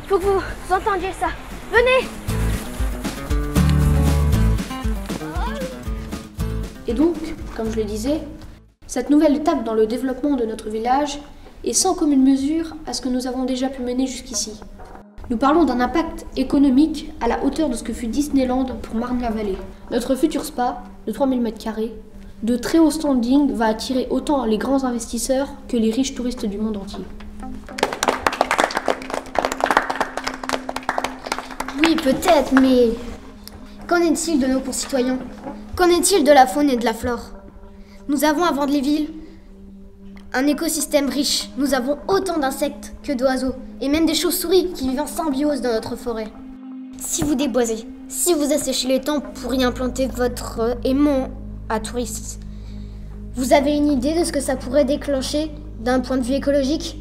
faut que vous entendiez ça. Venez! Et donc, comme je le disais, cette nouvelle étape dans le développement de notre village est sans commune mesure à ce que nous avons déjà pu mener jusqu'ici. Nous parlons d'un impact économique à la hauteur de ce que fut Disneyland pour Marne-la-Vallée. Notre futur spa, de 3000 m², de très haut standing, va attirer autant les grands investisseurs que les riches touristes du monde entier. Oui, peut-être, mais qu'en est-il de nos concitoyens? Qu'en est-il de la faune et de la flore? Nous avons à Vandeville un écosystème riche. Nous avons autant d'insectes que d'oiseaux, et même des chauves-souris qui vivent en symbiose dans notre forêt. Si vous déboisez, si vous asséchez les temps pour y implanter votre aimant à touristes, vous avez une idée de ce que ça pourrait déclencher d'un point de vue écologique?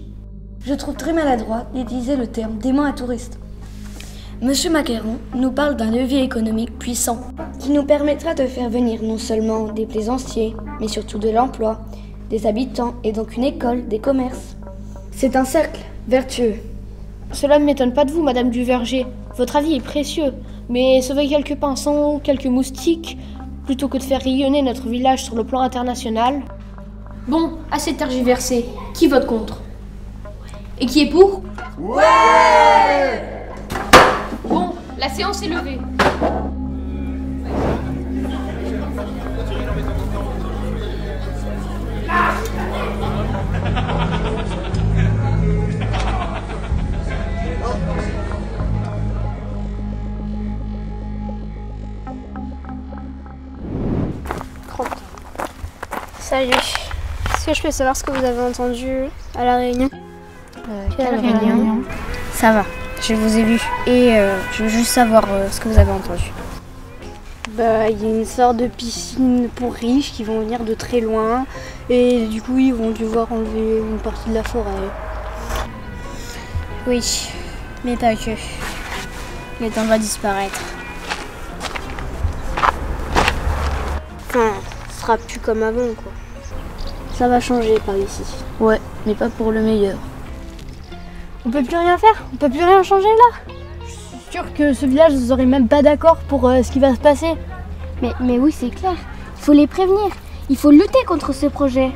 Je trouve très maladroit d'utiliser le terme d'aimant à touristes. Monsieur Macaron nous parle d'un levier économique puissant qui nous permettra de faire venir non seulement des plaisanciers, mais surtout de l'emploi, des habitants et donc une école, des commerces. C'est un cercle vertueux. Cela ne m'étonne pas de vous, Madame Duverger. Votre avis est précieux, mais sauver quelques pinsons, quelques moustiques, plutôt que de faire rayonner notre village sur le plan international. Bon, assez tergiversé. Qui vote contre? Et qui est pour? Ouais! Bon, la séance est levée. Salut. Est-ce que je peux savoir ce que vous avez entendu à la réunion? Quelle réunion? Ça va, je vous ai vu. Et je veux juste savoir ce que vous avez entendu. Bah, il y a une sorte de piscine pour riches qui vont venir de très loin. Et du coup, ils vont devoir enlever une partie de la forêt. Oui, mais pas que. Les temps va disparaître. Enfin, ce sera plus comme avant, quoi. Ça va changer par ici. Ouais, mais pas pour le meilleur. On peut plus rien faire, on peut plus rien changer là. Je suis sûre que ce village ne serait même pas d'accord pour ce qui va se passer. Mais oui, c'est clair. Il faut les prévenir. Il faut lutter contre ce projet.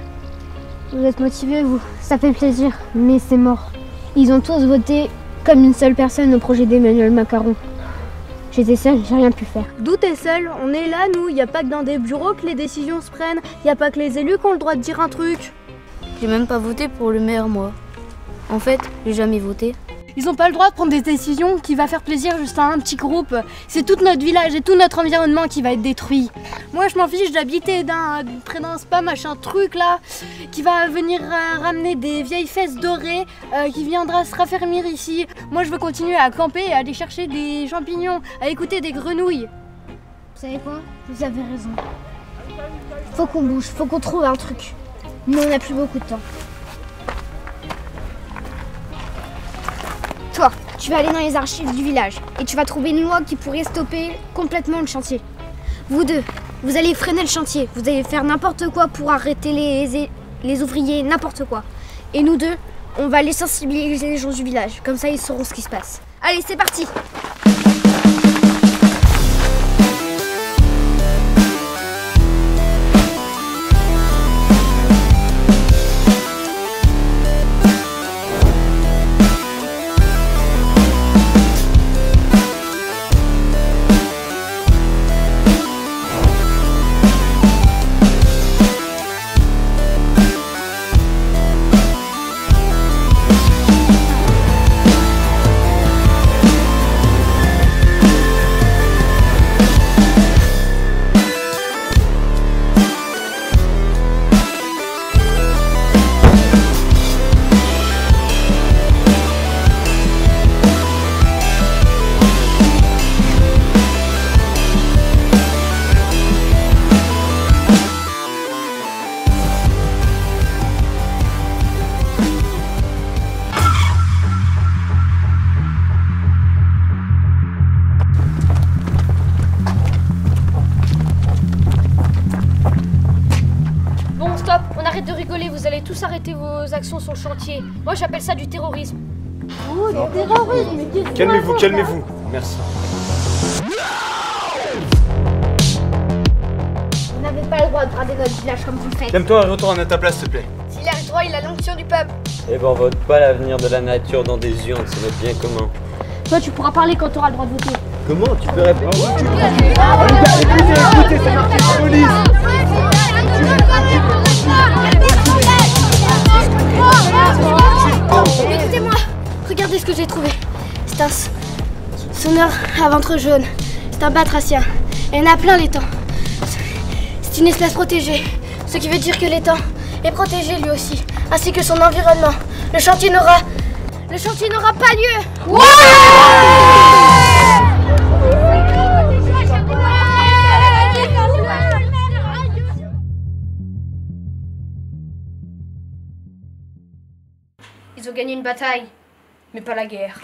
Vous êtes motivés, vous. Ça fait plaisir, mais c'est mort. Ils ont tous voté comme une seule personne au projet d'Emmanuel Macaron. J'étais seule, j'ai rien pu faire. D'où t'es seule? On est là, nous. Il n'y a pas que dans des bureaux que les décisions se prennent. Il n'y a pas que les élus qui ont le droit de dire un truc. J'ai même pas voté pour le maire, moi. En fait, j'ai jamais voté. Ils n'ont pas le droit de prendre des décisions qui va faire plaisir juste à un petit groupe. C'est tout notre village et tout notre environnement qui va être détruit. Moi, je m'en fiche d'habiter près d'un spa, machin truc là, qui va venir ramener des vieilles fesses dorées, qui viendra se raffermir ici. Moi, je veux continuer à camper et aller chercher des champignons, à écouter des grenouilles. Vous savez quoi? Vous avez raison. Faut qu'on bouge, faut qu'on trouve un truc. Mais on n'a plus beaucoup de temps. Toi, tu vas aller dans les archives du village et tu vas trouver une loi qui pourrait stopper complètement le chantier. Vous deux, vous allez freiner le chantier. Vous allez faire n'importe quoi pour arrêter les ouvriers, n'importe quoi. Et nous deux, on va aller sensibiliser les gens du village. Comme ça, ils sauront ce qui se passe. Allez, c'est parti! Arrête de rigoler, vous allez tous arrêter vos actions sur le chantier. Moi j'appelle ça du terrorisme. Oh, des terroristes, mais qu'est-ce que Calmez-vous, calmez-vous. Merci. Vous n'avez pas le droit de brader notre village comme vous le faites. Calme-toi et retourne à ta place, s'il te plaît. S'il a le droit, il a l'onction du peuple. Eh ben on vote pas l'avenir de la nature dans des urnes, c'est notre bien commun. Toi, tu pourras parler quand tu auras le droit de voter. Comment tu peux répondre? Écoutez, c'est notre police. Écoutez-moi, regardez ce que j'ai trouvé. C'est un sonneur à ventre jaune. C'est un batracien. Et il y en a plein l'étang. C'est une espèce protégée. Ce qui veut dire que l'étang est protégé lui aussi, ainsi que son environnement. Le chantier n'aura pas lieu. Ils ont gagné une bataille, mais pas la guerre.